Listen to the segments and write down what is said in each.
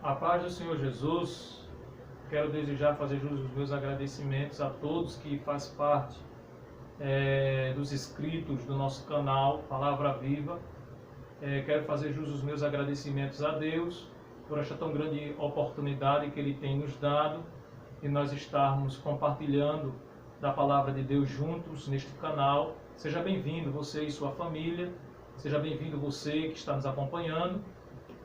A paz do Senhor Jesus. Quero desejar fazer jus aos meus agradecimentos a todos que fazem parte dos inscritos do nosso canal Palavra Viva. Quero fazer jus aos meus agradecimentos a Deus por esta tão grande oportunidade que Ele tem nos dado e nós estarmos compartilhando da Palavra de Deus juntos neste canal. Seja bem-vindo você e sua família, seja bem-vindo você que está nos acompanhando.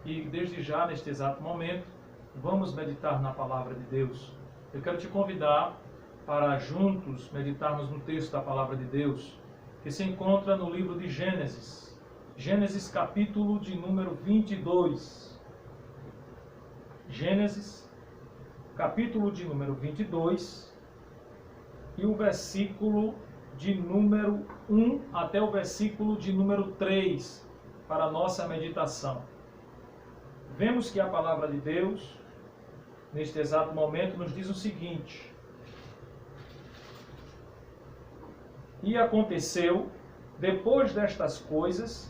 E desde já, neste exato momento, vamos meditar na Palavra de Deus. Eu quero te convidar para juntos meditarmos no texto da Palavra de Deus, que se encontra no livro de Gênesis. Gênesis capítulo de número 22. Gênesis capítulo de número 22 e o versículo de número 1 até o versículo de número 3 para a nossa meditação. Vemos que a palavra de Deus, neste exato momento, nos diz o seguinte: E aconteceu, depois destas coisas,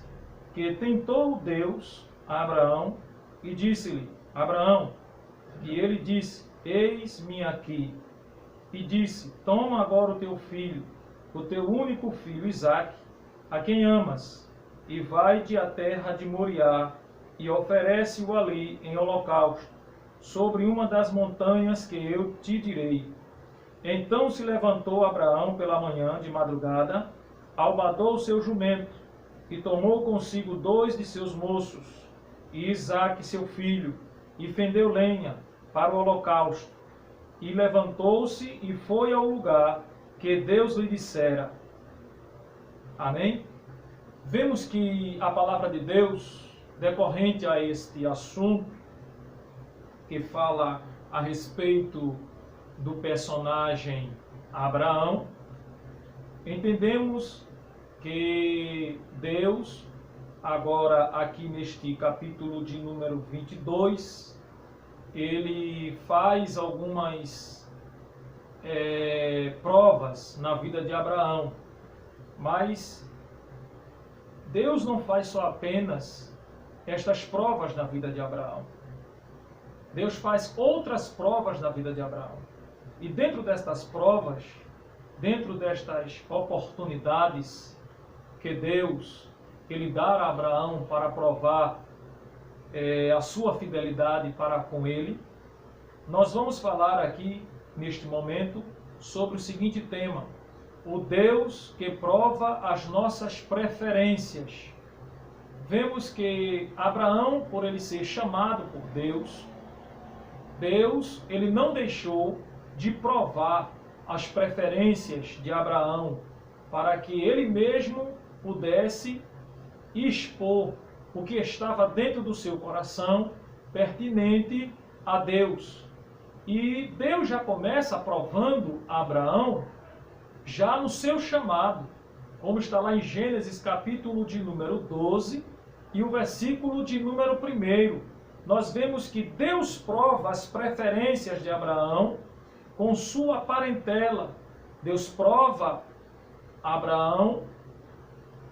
que tentou Deus a Abraão e disse-lhe: Abraão. E ele disse: Eis-me aqui. E disse: Toma agora o teu filho, o teu único filho Isaque, a quem amas, e vai-te à terra de Moriá, e oferece-o ali em holocausto, sobre uma das montanhas que eu te direi. Então se levantou Abraão pela manhã, de madrugada, albadou o seu jumento, e tomou consigo 2 de seus moços, e Isaque seu filho, e fendeu lenha para o holocausto, e levantou-se e foi ao lugar que Deus lhe dissera. Amém? Vemos que a palavra de Deus, decorrente a este assunto, que fala a respeito do personagem Abraão, entendemos que Deus, agora aqui neste capítulo de número 22, ele faz algumas provas na vida de Abraão, mas Deus não faz só apenas estas provas na vida de Abraão. Deus faz outras provas na vida de Abraão. E dentro destas provas, dentro destas oportunidades que Deus ele dá a Abraão para provar a sua fidelidade para com ele, nós vamos falar aqui, neste momento, sobre o seguinte tema: o Deus que prova as nossas preferências. Vemos que Abraão, por ele ser chamado por Deus, ele não deixou de provar as preferências de Abraão, para que ele mesmo pudesse expor o que estava dentro do seu coração, pertinente a Deus. E Deus já começa provando a Abraão, já no seu chamado, como está lá em Gênesis capítulo de número 12 e o versículo de número 1. Nós vemos que Deus prova as preferências de Abraão com sua parentela. Deus prova a Abraão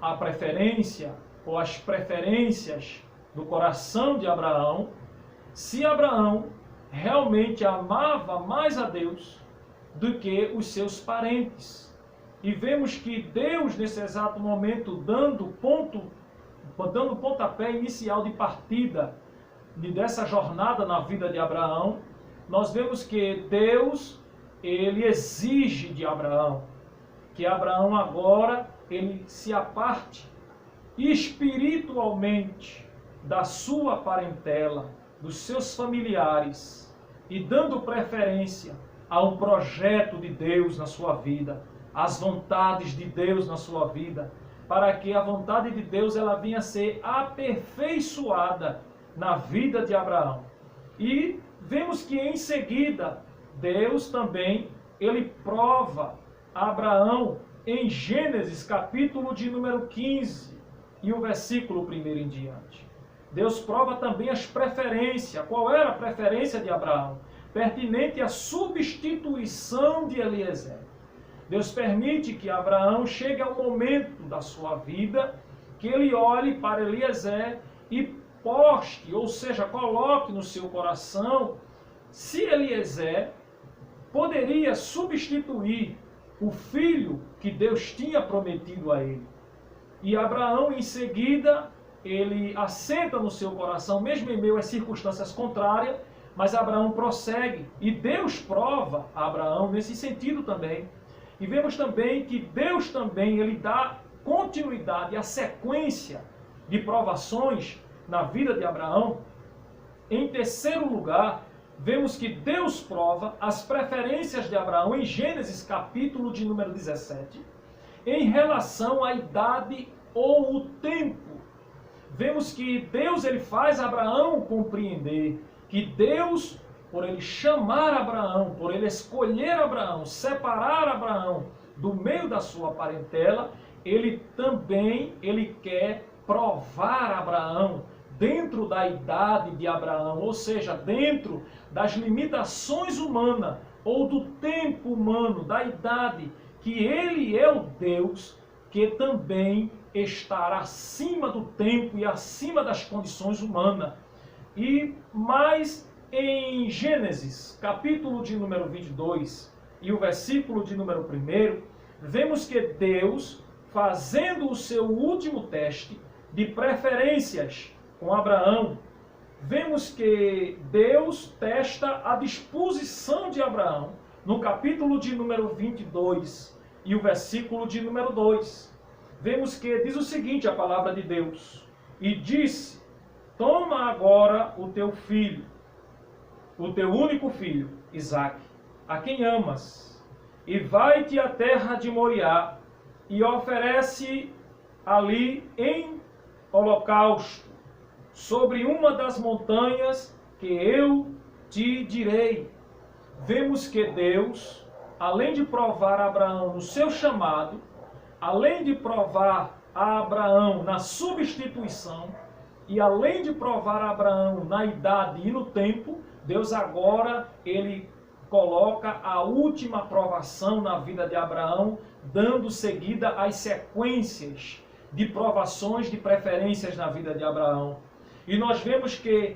a preferência ou as preferências do coração de Abraão, se Abraão realmente amava mais a Deus do que os seus parentes. E vemos que Deus, nesse exato momento, dando pontapé inicial de partida dessa jornada na vida de Abraão, nós vemos que Deus, ele exige de Abraão que Abraão agora ele se aparte espiritualmente da sua parentela, dos seus familiares, e dando preferência a um projeto de Deus na sua vida, às vontades de Deus na sua vida, para que a vontade de Deus ela venha a ser aperfeiçoada na vida de Abraão. E vemos que em seguida Deus também ele prova a Abraão em Gênesis capítulo de número 15 e o versículo 1 em diante. Deus prova também as preferências. Qual era a preferência de Abraão? Pertinente à substituição de Eliezer. Deus permite que Abraão chegue ao momento da sua vida que ele olhe para Eliezer e poste, ou seja, coloque no seu coração se Eliezer poderia substituir o filho que Deus tinha prometido a ele. E Abraão, em seguida, ele assenta no seu coração, mesmo em meio às circunstâncias contrárias, mas Abraão prossegue. E Deus prova a Abraão nesse sentido também. E vemos também que Deus também ele dá continuidade à sequência de provações na vida de Abraão. Em terceiro lugar, vemos que Deus prova as preferências de Abraão em Gênesis capítulo de número 17, em relação à idade ou o tempo. Vemos que Deus ele faz Abraão compreender que Deus, por ele chamar Abraão, por ele escolher Abraão, separar Abraão do meio da sua parentela, ele também quer provar Abraão dentro da idade de Abraão, ou seja, dentro das limitações humanas ou do tempo humano, da idade, que ele é o Deus que também está acima do tempo e acima das condições humanas. E mais em Gênesis, capítulo de número 22 e o versículo de número 1, vemos que Deus, fazendo o seu último teste de preferências com Abraão, vemos que Deus testa a disposição de Abraão no capítulo de número 22 e o versículo de número 2. Vemos que diz o seguinte, a palavra de Deus: e disse, toma agora o teu filho, o teu único filho, Isaque, a quem amas, e vai-te à terra de Moriá, e oferece ali em holocausto, sobre uma das montanhas que eu te direi. Vemos que Deus, além de provar a Abraão no seu chamado, além de provar a Abraão na substituição, e além de provar a Abraão na idade e no tempo, Deus agora, ele coloca a última provação na vida de Abraão, dando seguida às sequências de provações, de preferências na vida de Abraão. E nós vemos que,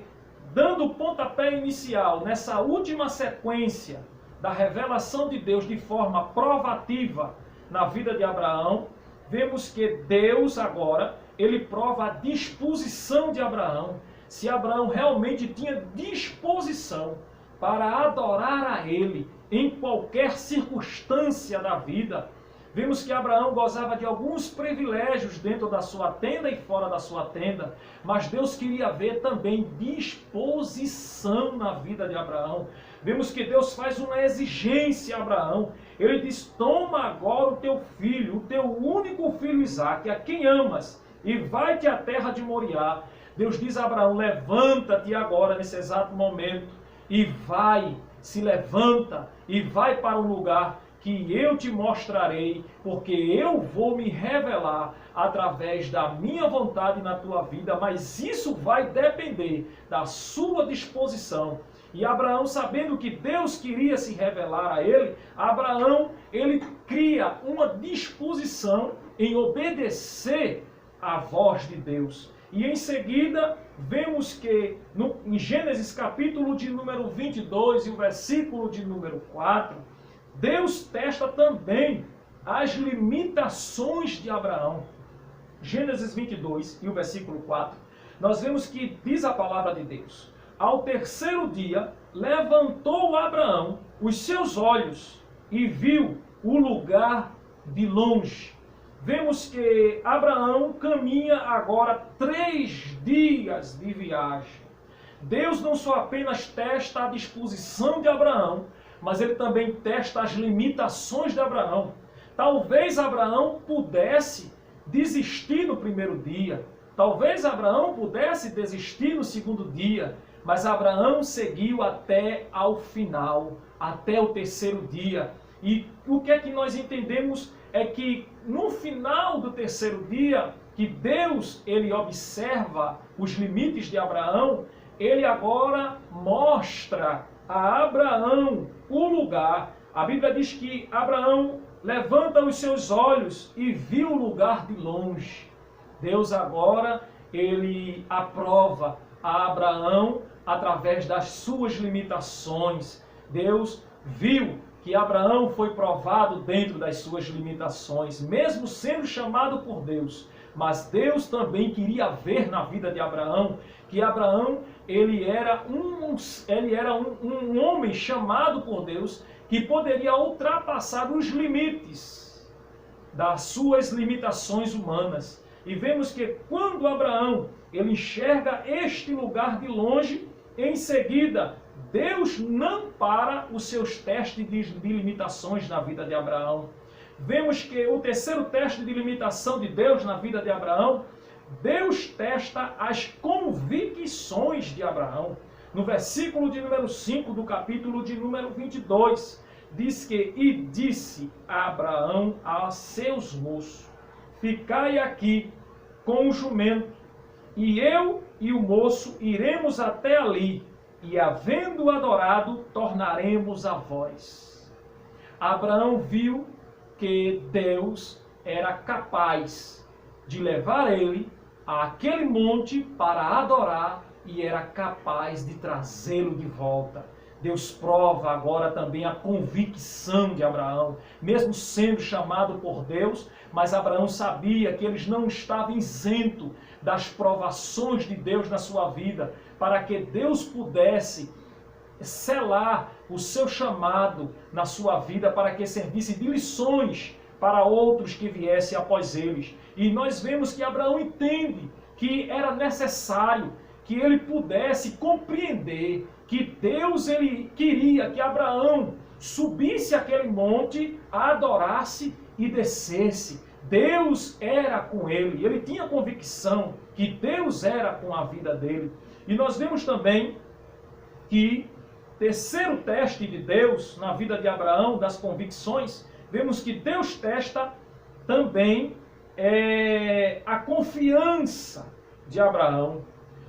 dando o pontapé inicial nessa última sequência da revelação de Deus de forma provativa na vida de Abraão, vemos que Deus agora, ele prova a disposição de Abraão, se Abraão realmente tinha disposição para adorar a ele em qualquer circunstância da vida. Vemos que Abraão gozava de alguns privilégios dentro da sua tenda e fora da sua tenda, mas Deus queria ver também disposição na vida de Abraão. Vemos que Deus faz uma exigência a Abraão. Ele diz, toma agora o teu filho, o teu único filho Isaque, a quem amas, e vai-te à terra de Moriá. Deus diz a Abraão, levanta-te agora, nesse exato momento, e vai, se levanta, e vai para um lugar que eu te mostrarei, porque eu vou me revelar através da minha vontade na tua vida, mas isso vai depender da sua disposição. E Abraão, sabendo que Deus queria se revelar a ele, Abraão, ele cria uma disposição em obedecer à voz de Deus. E em seguida, vemos que em Gênesis capítulo de número 22 e o versículo de número 4, Deus testa também as limitações de Abraão. Gênesis 22 e o versículo 4, nós vemos que diz a palavra de Deus, ao terceiro dia, levantou Abraão os seus olhos e viu o lugar de longe. Vemos que Abraão caminha agora 3 dias de viagem. Deus não só apenas testa a disposição de Abraão, mas ele também testa as limitações de Abraão. Talvez Abraão pudesse desistir no primeiro dia, talvez Abraão pudesse desistir no segundo dia, mas Abraão seguiu até ao final, até o terceiro dia. E o que é que nós entendemos é que no final do terceiro dia, que Deus ele observa os limites de Abraão, ele agora mostra a Abraão o lugar. A Bíblia diz que Abraão levanta os seus olhos e viu o lugar de longe. Deus agora, ele aprova a Abraão através das suas limitações. Deus viu que Abraão foi provado dentro das suas limitações, mesmo sendo chamado por Deus. Mas Deus também queria ver na vida de Abraão que Abraão ele era um homem chamado por Deus que poderia ultrapassar os limites das suas limitações humanas. E vemos que quando Abraão ele enxerga este lugar de longe, em seguida Deus não para os seus testes de limitações na vida de Abraão. Vemos que o terceiro teste de limitação de Deus na vida de Abraão, Deus testa as convicções de Abraão. No versículo de número 5 do capítulo de número 22, diz que, e disse Abraão a seus moços, ficai aqui com o jumento, e eu e o moço iremos até ali, e havendo adorado, tornaremos a vós. Abraão viu que Deus era capaz de levar ele àquele monte para adorar e era capaz de trazê-lo de volta. Deus prova agora também a convicção de Abraão, mesmo sendo chamado por Deus, mas Abraão sabia que eles não estavam isentos das provações de Deus na sua vida, para que Deus pudesse selar o seu chamado na sua vida, para que servisse de lições para outros que viessem após eles. E nós vemos que Abraão entende que era necessário que ele pudesse compreender que Deus ele queria que Abraão subisse aquele monte, adorasse e descesse. Deus era com ele, ele tinha convicção que Deus era com a vida dele. E nós vemos também que terceiro teste de Deus na vida de Abraão, das convicções, vemos que Deus testa também a confiança de Abraão.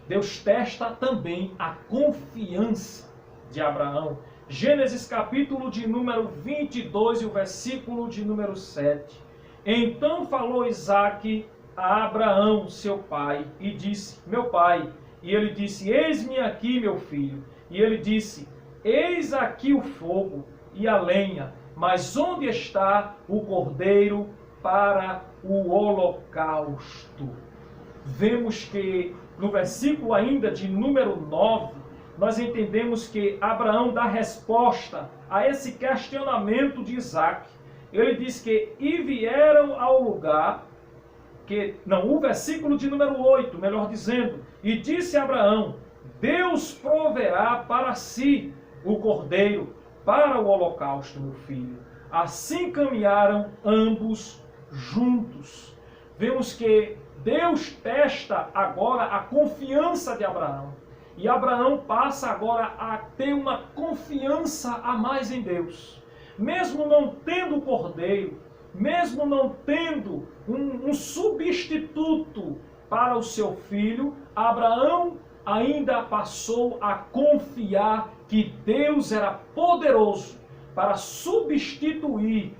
Deus testa também a confiança de Abraão. Gênesis capítulo de número 22 e o versículo de número 7. Então falou Isaque a Abraão, seu pai, e disse, meu pai. E ele disse, eis-me aqui, meu filho. E ele disse, eis aqui o fogo e a lenha, mas onde está o cordeiro para o holocausto? Vemos que no versículo ainda de número 9, nós entendemos que Abraão dá resposta a esse questionamento de Isaque. Ele diz que, e vieram ao lugar, o versículo de número 8, melhor dizendo, e disse Abraão, Deus proverá para si o cordeiro para o holocausto, meu filho. Assim caminharam ambos juntos. Vemos que Deus testa agora a confiança de Abraão. E Abraão passa agora a ter uma confiança a mais em Deus. Mesmo não tendo o cordeiro, mesmo não tendo um substituto para o seu filho, Abraão ainda passou a confiar que Deus era poderoso para substituir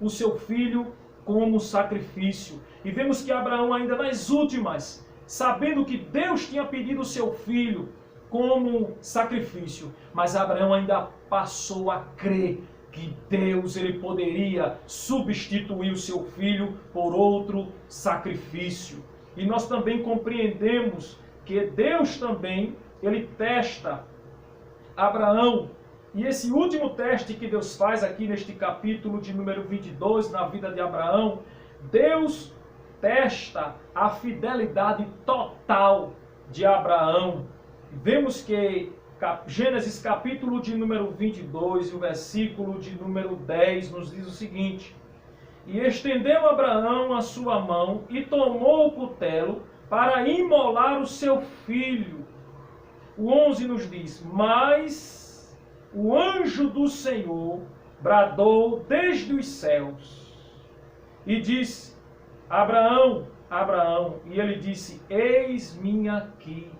o seu filho como sacrifício. E vemos que Abraão ainda nas últimas, sabendo que Deus tinha pedido o seu filho como sacrifício, mas Abraão ainda passou a crer que Deus ele poderia substituir o seu filho por outro sacrifício. E nós também compreendemos que Deus também ele testa Abraão. E esse último teste que Deus faz aqui neste capítulo de número 22 na vida de Abraão, Deus testa a fidelidade total de Abraão. Vemos que Gênesis capítulo de número 22 e o versículo de número 10 nos diz o seguinte: e estendeu Abraão a sua mão e tomou o cutelo para imolar o seu filho. O 11 nos diz, mas o anjo do Senhor bradou desde os céus e disse, Abraão, Abraão, e ele disse, eis-me aqui.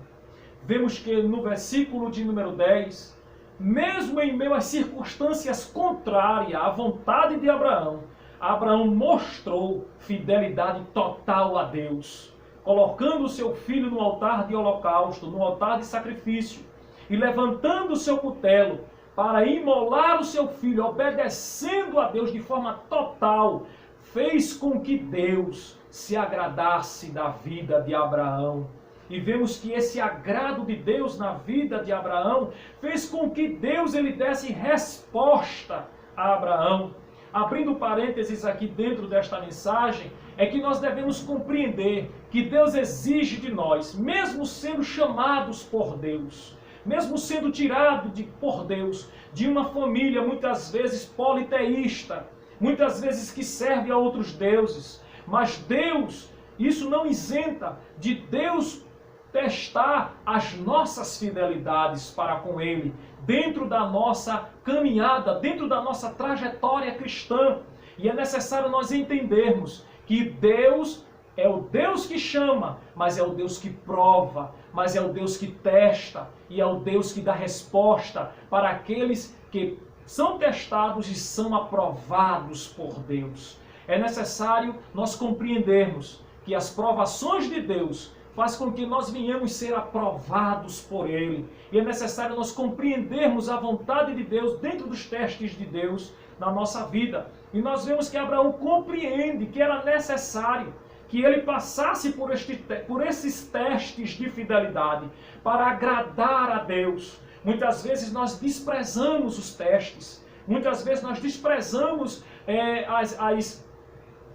Vemos que no versículo de número 10, mesmo em meio às circunstâncias contrárias à vontade de Abraão, Abraão mostrou fidelidade total a Deus. colocando o seu filho no altar de holocausto, no altar de sacrifício, e levantando o seu cutelo para imolar o seu filho, obedecendo a Deus de forma total, fez com que Deus se agradasse da vida de Abraão. E vemos que esse agrado de Deus na vida de Abraão fez com que Deus ele desse resposta a Abraão. Abrindo parênteses aqui dentro desta mensagem, é que nós devemos compreender que Deus exige de nós, mesmo sendo chamados por Deus, mesmo sendo tirado por Deus de uma família muitas vezes politeísta, muitas vezes que serve a outros deuses, mas Deus, isso não isenta de Deus testar as nossas fidelidades para com Ele, dentro da nossa caminhada, dentro da nossa trajetória cristã. E é necessário nós entendermos que Deus é o Deus que chama, mas é o Deus que prova, mas é o Deus que testa, e é o Deus que dá resposta para aqueles que são testados e são aprovados por Deus. É necessário nós compreendermos que as provações de Deus faz com que nós venhamos ser aprovados por Ele. E é necessário nós compreendermos a vontade de Deus dentro dos testes de Deus na nossa vida. E nós vemos que Abraão compreende que era necessário que ele passasse por esses testes de fidelidade para agradar a Deus. Muitas vezes nós desprezamos os testes. Muitas vezes nós desprezamos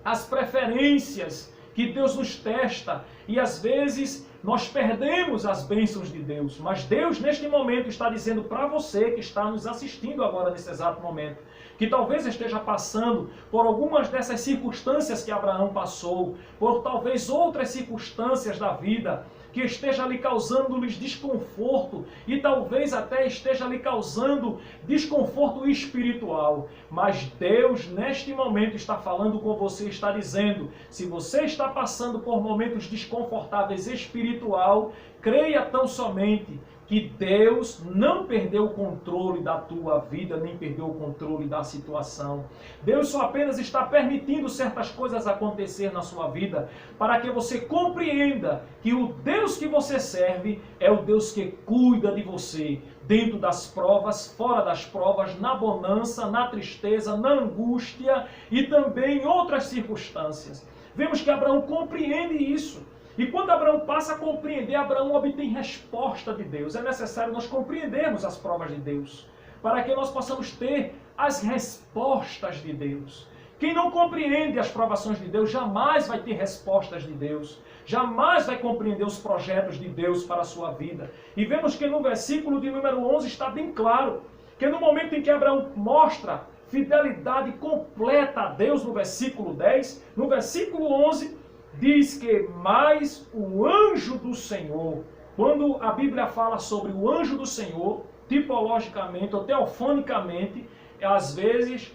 as preferências que Deus nos testa, e às vezes nós perdemos as bênçãos de Deus. Mas Deus neste momento está dizendo para você que está nos assistindo agora nesse exato momento, que talvez esteja passando por algumas dessas circunstâncias que Abraão passou, por talvez outras circunstâncias da vida, que esteja lhe causando-lhes desconforto e talvez até esteja lhe causando desconforto espiritual. Mas Deus, neste momento, está falando com você, está dizendo, se você está passando por momentos desconfortáveis espiritual, creia tão somente que Deus não perdeu o controle da tua vida, nem perdeu o controle da situação. Deus só apenas está permitindo certas coisas acontecer na sua vida, para que você compreenda que o Deus que você serve é o Deus que cuida de você, dentro das provas, fora das provas, na bonança, na tristeza, na angústia e também em outras circunstâncias. Vemos que Abraão compreende isso. E quando Abraão passa a compreender, Abraão obtém resposta de Deus. É necessário nós compreendermos as provas de Deus, para que nós possamos ter as respostas de Deus. Quem não compreende as provações de Deus, jamais vai ter respostas de Deus. Jamais vai compreender os projetos de Deus para a sua vida. E vemos que no versículo de número 11 está bem claro, que no momento em que Abraão mostra fidelidade completa a Deus, no versículo 10, no versículo 11, diz que mais o anjo do Senhor, quando a Bíblia fala sobre o anjo do Senhor, tipologicamente ou teofanicamente, às vezes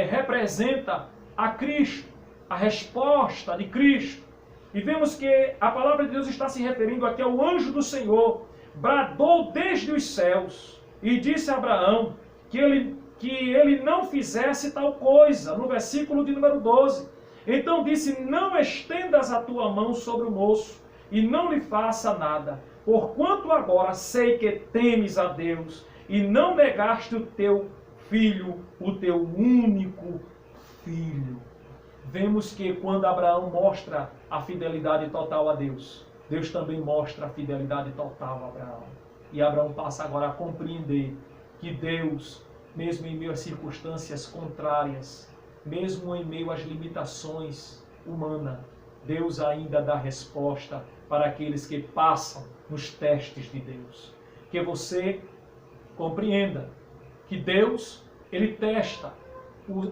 representa a Cristo, a resposta de Cristo. E vemos que a palavra de Deus está se referindo aqui ao anjo do Senhor, bradou desde os céus e disse a Abraão que ele não fizesse tal coisa, no versículo de número 12. Então disse, não estendas a tua mão sobre o moço, e não lhe faça nada, porquanto agora sei que temes a Deus, e não negaste o teu filho, o teu único filho. Vemos que quando Abraão mostra a fidelidade total a Deus, Deus também mostra a fidelidade total a Abraão. E Abraão passa agora a compreender que Deus, mesmo em meio a circunstâncias contrárias, mesmo em meio às limitações humanas, Deus ainda dá resposta para aqueles que passam nos testes de Deus. Que você compreenda que Deus, Ele testa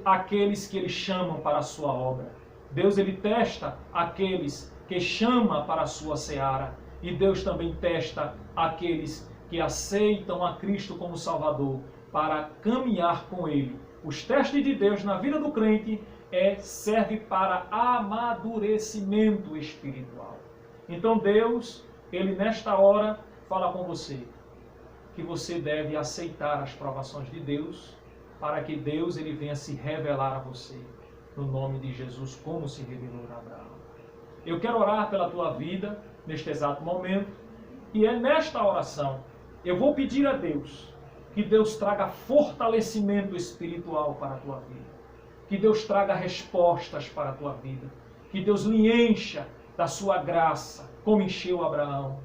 aqueles que Ele chama para a sua obra. Deus, Ele testa aqueles que chama para a sua seara. E Deus também testa aqueles que aceitam a Cristo como Salvador para caminhar com Ele. Os testes de Deus na vida do crente serve para amadurecimento espiritual. Então Deus, Ele nesta hora fala com você que você deve aceitar as provações de Deus para que Deus ele venha se revelar a você no nome de Jesus como se revelou a Abraão. Eu quero orar pela tua vida neste exato momento. E é nesta oração, eu vou pedir a Deus que Deus traga fortalecimento espiritual para a tua vida. Que Deus traga respostas para a tua vida. Que Deus lhe encha da sua graça, como encheu Abraão.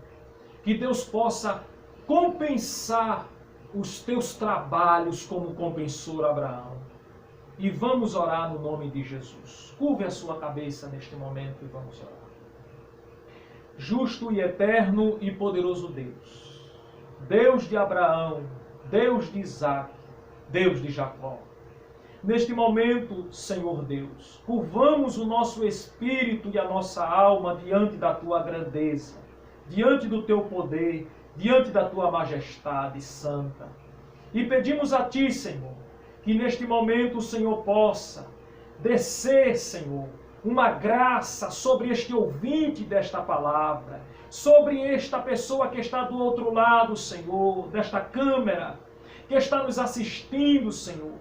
Que Deus possa compensar os teus trabalhos como compensou Abraão. E vamos orar no nome de Jesus. Curve a sua cabeça neste momento e vamos orar. Justo e eterno e poderoso Deus, Deus de Abraão, Deus de Isaac, Deus de Jacó. Neste momento, Senhor Deus, curvamos o nosso espírito e a nossa alma diante da tua grandeza, diante do teu poder, diante da tua majestade santa. E pedimos a ti, Senhor, que neste momento o Senhor possa descer, Senhor, uma graça sobre este ouvinte desta palavra, sobre esta pessoa que está do outro lado, Senhor, desta câmera, que está nos assistindo, Senhor.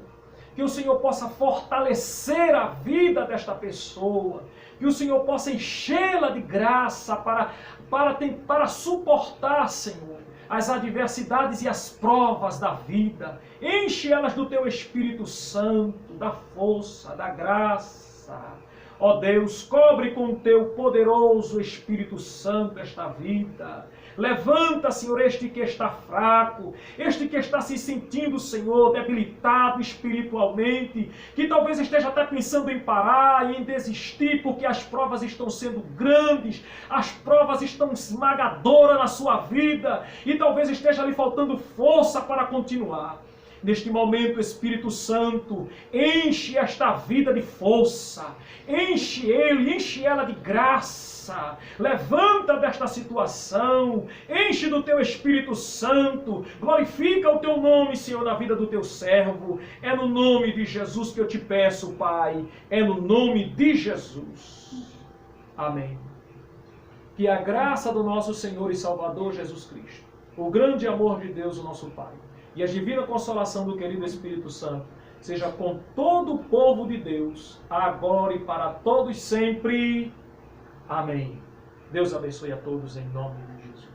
Que o Senhor possa fortalecer a vida desta pessoa, que o Senhor possa enchê-la de graça para suportar, Senhor, as adversidades e as provas da vida. Enche elas do teu Espírito Santo, da força, da graça. Ó Deus, cobre com o teu poderoso Espírito Santo esta vida. Levanta, Senhor, este que está fraco, este que está se sentindo, Senhor, debilitado espiritualmente, que talvez esteja até pensando em parar e em desistir, porque as provas estão sendo grandes, as provas estão esmagadoras na sua vida, e talvez esteja lhe faltando força para continuar. Neste momento, Espírito Santo, enche esta vida de força, enche ele, enche ela de graça, levanta desta situação, enche do teu Espírito Santo, glorifica o teu nome, Senhor, na vida do teu servo. É no nome de Jesus que eu te peço, Pai, é no nome de Jesus. Amém. Que a graça do nosso Senhor e Salvador Jesus Cristo, o grande amor de Deus, o nosso Pai, e a divina consolação do querido Espírito Santo seja com todo o povo de Deus, agora e para todos sempre. Amém. Deus abençoe a todos em nome de Jesus.